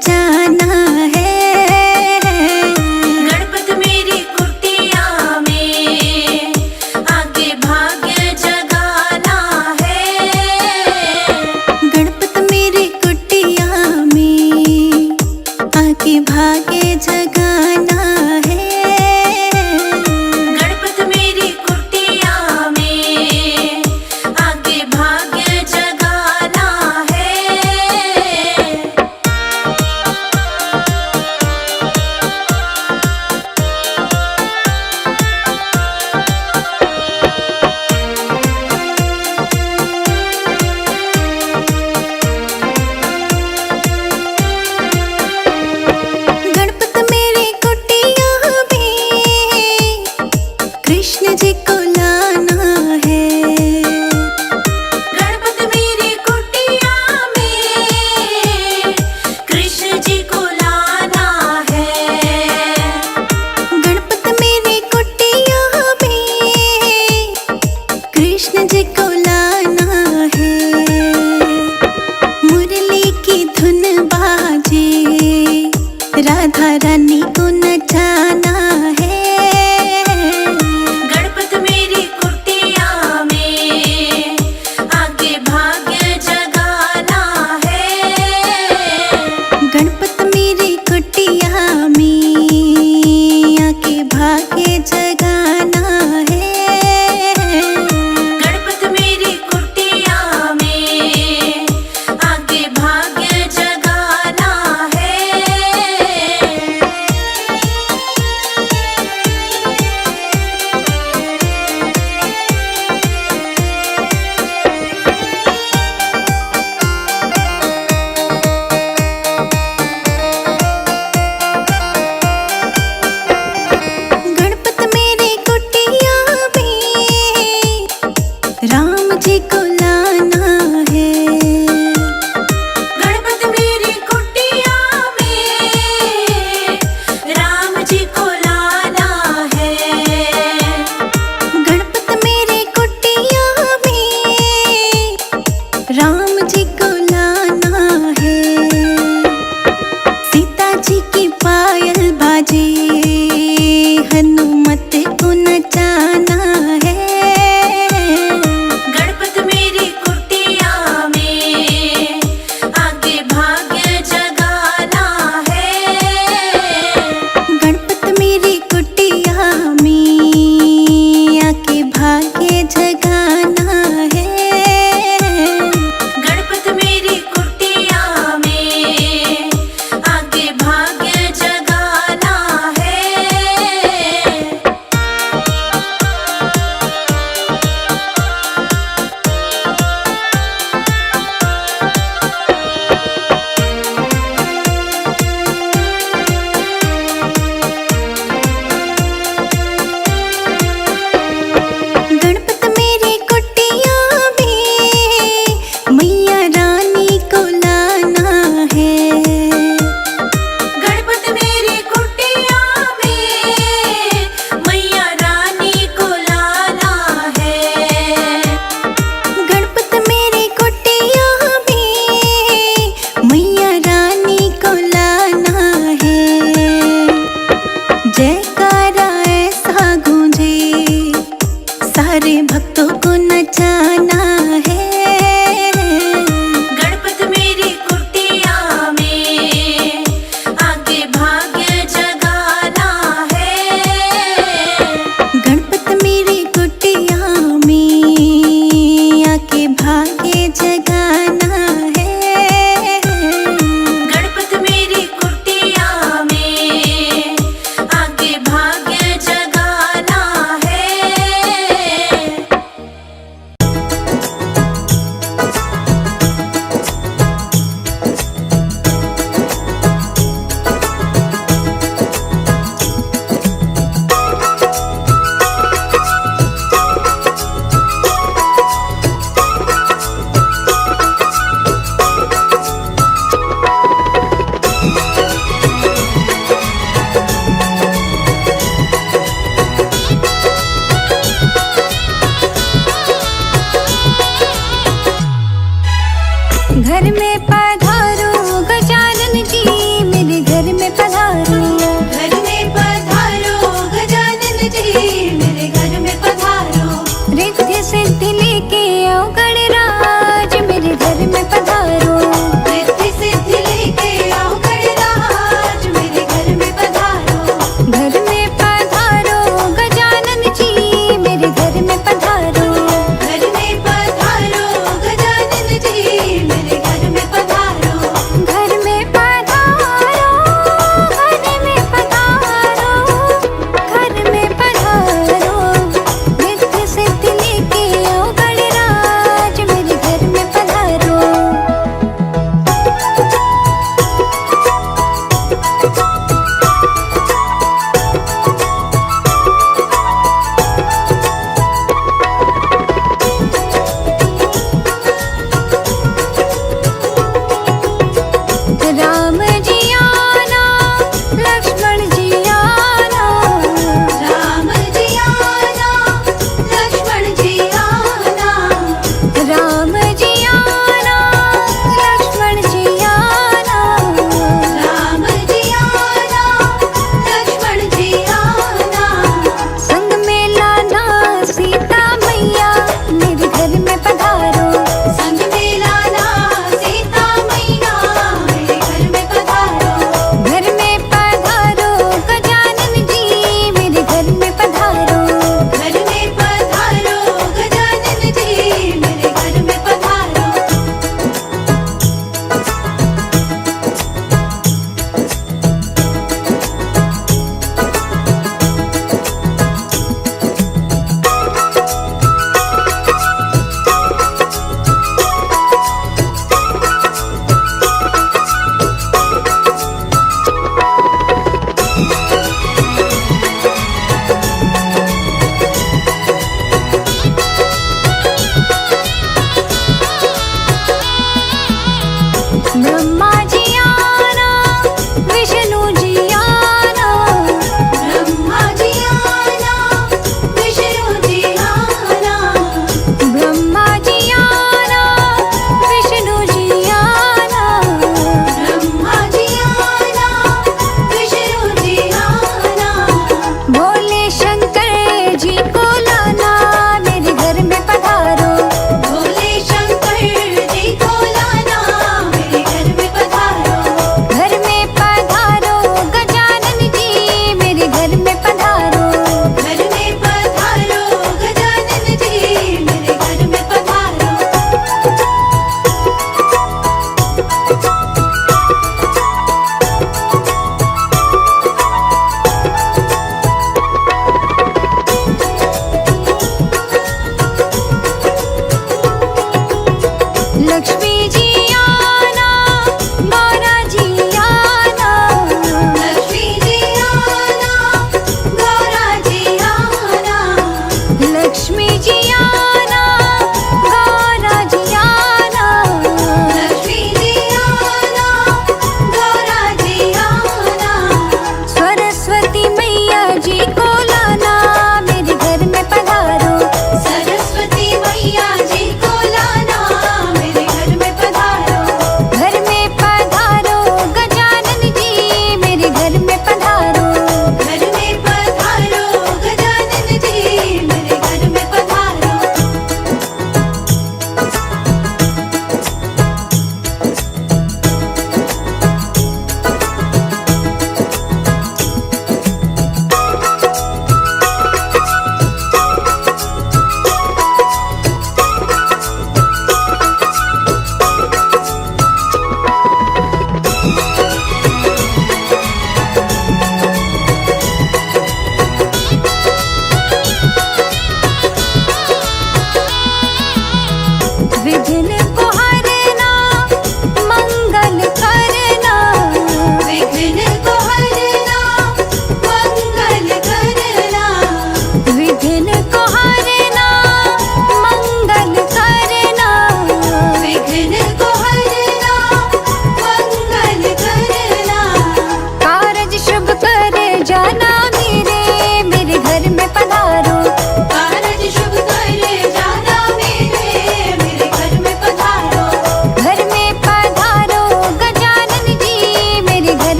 बचाना है। गणपत मेरी कुटिया में आके भाग्य जगाना है। गणपत मेरी कुटिया में आके भाग्य जगाना है। गणपत मेरी कुटिया में आके भाग्य जगाना है।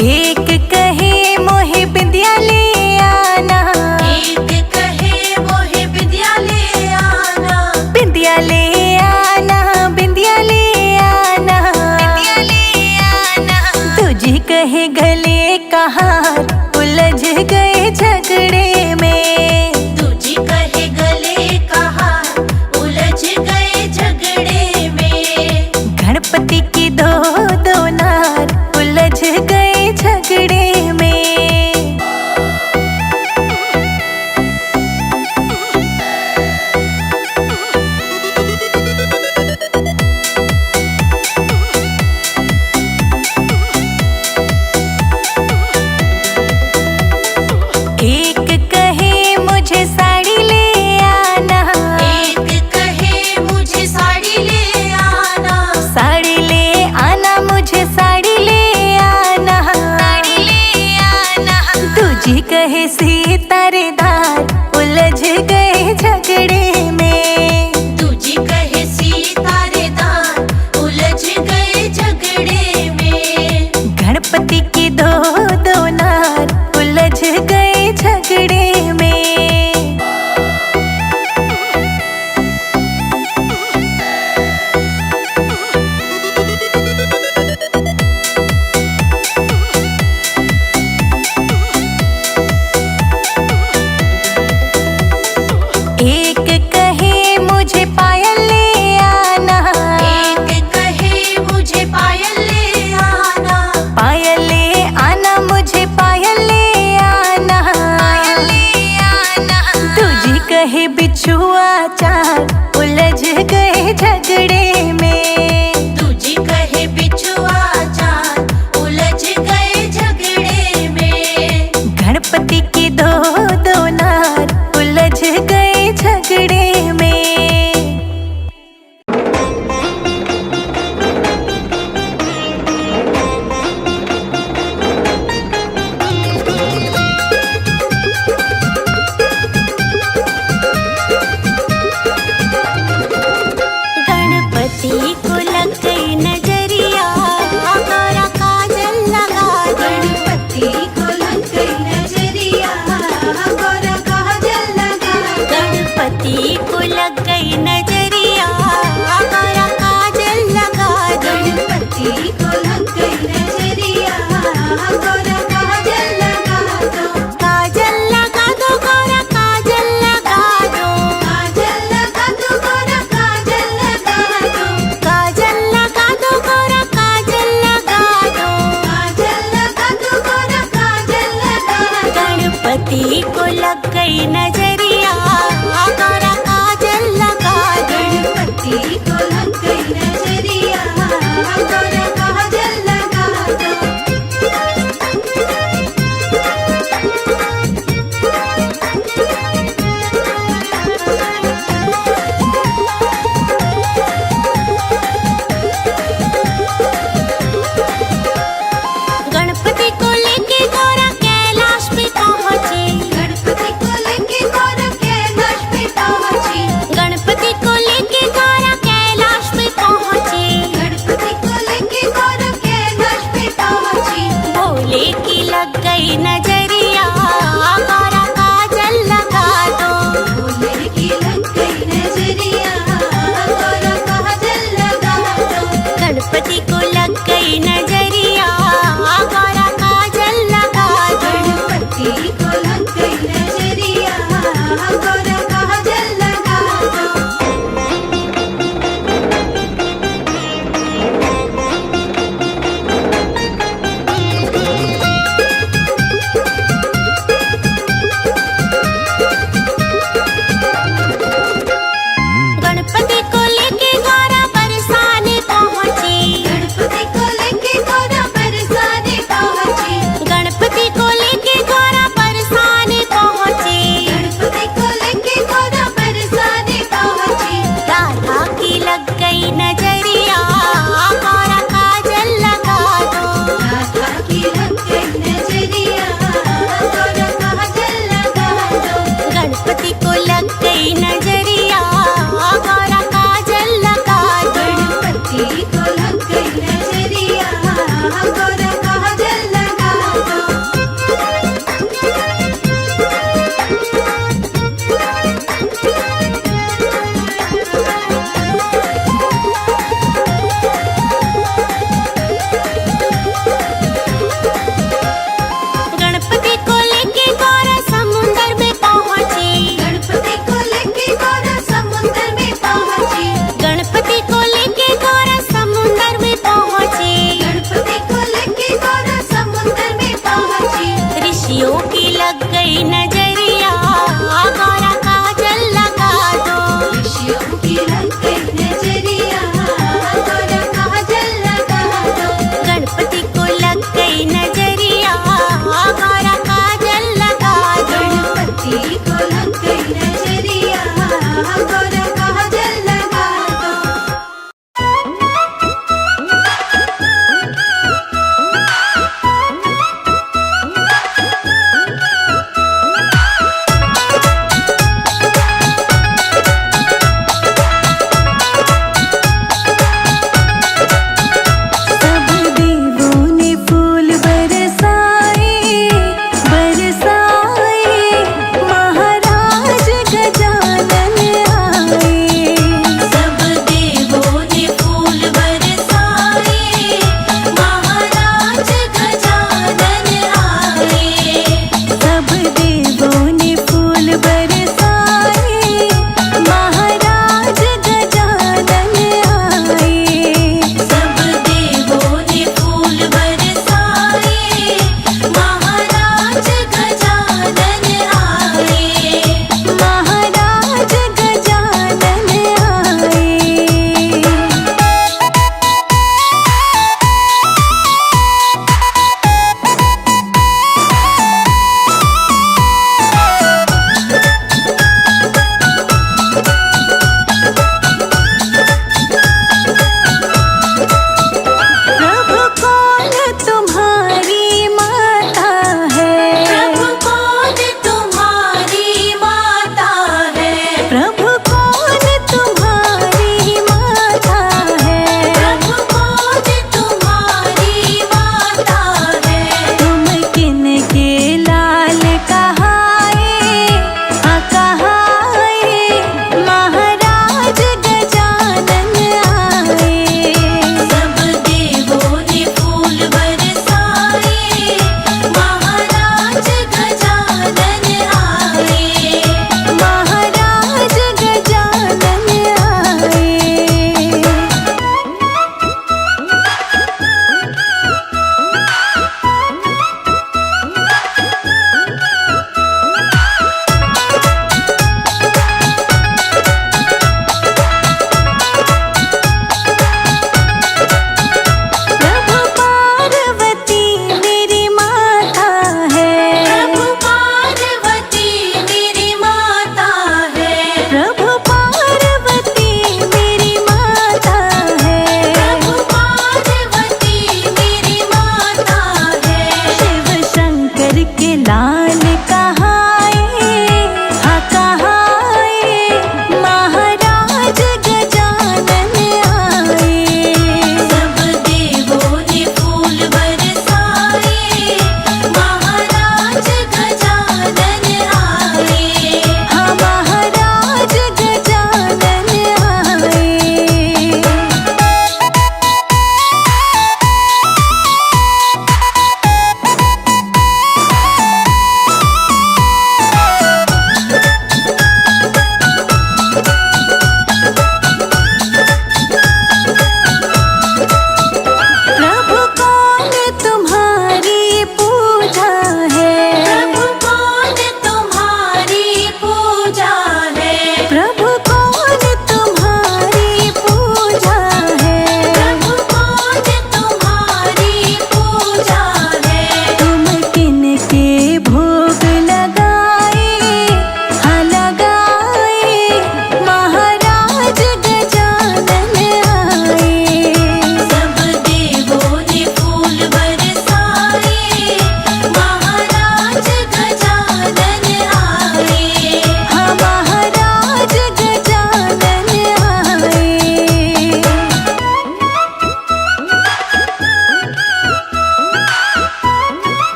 एक कहे मोहे बिंदिया ले आना, एक कहे मोहे बिंदिया ले आना, बिंदिया ले आना, बिंदिया ले आना, बिंदिया ले आना। तुझे कहे गले का हार उलझ गए झगड़े में, तुझे कहे गले का हार उलझ गए झगड़े में। गणपति की दो दो नार उलझ गए झगड़े में। एक कहे मुझे साड़ी ले आना, एक कहे मुझे साड़ी ले आना, साड़ी ले आना, मुझे साड़ी ले आना, साड़ी ले आना। तुझे कहे सितारेदार उलझ गए झगड़े में, तुझे कहे सितारेदार उलझ गए झगड़े में। गणपति की दो दो नार उलझ गए झगड़े में। एक कहे मुझे पायल ले आना, एक कहे मुझे पायल ले आना, पायल ले आना, मुझे पायल ले आना, पायल ले आना। तुझे कहे बिछुआ चार उलझ गए झगड़े में, तुझे कहे बिछुआ चार उलझ गए झगड़े में। गणपति की दो दो नार उलझ गए झगड़े में। गणपति को लग गई नजरिया, गोरा काजल लगा दो। गणपति को लग गई नजरिया, गोरा काजल लगा दो। गणपति को लग गई नजरिया, गोरा काजल लगा दो। गणपति को लग गई नजरिया, गोरा काजल लगा दो। काजल लगा दो, गोरा काजल लगा दो। काजल लगा दो, गोरा काजल लगा दो। काजल लगा दो, गोरा काजल लगा दो। काजल लगा दो, गोरा काजल लगा दो। गणपति को लग गई नजरिया, गोरा काजल लगा दो। गणपति को लग गई नजरिया, गोरा काजल लगा दो। गणपति को लेके गोरा कैलाश पे पहुंचे, गणपति को लेके गोरा कैलाश पे पहुंची। गणपति को लेके गोरा कैलाश पे पहुंचे। गणपति को लेके गोरा कैलाश पे पहुंची। भोले की लग गई नजरिया, गोरा काजल लगा दो। भोले की लग गई नजरिया, गोरा काजल लगा दो। गणपति को लग गई नजरिया, गोरा काजल लगा दो। गणपति को लग गई नजरिया, गोरा काजल लगा दो। गणपति को लेके गोरा बरसाने पहुंची। गणपति को लेके गोरा बरसाने पहुंची। गणपति को लेके गोरा बरसाने पहुंची। गणपति को लेके गोरा बरसाने पहुंची। राधा की लग गई नजरिया, गोरा काजल लगा दो। राधा की लग गई नजरिया, गोरा काजल लगा दो। गणपति को लग गई नजरिया, गोरा काजल लगा दो। गणपति को लग गई नजरिया, गोरा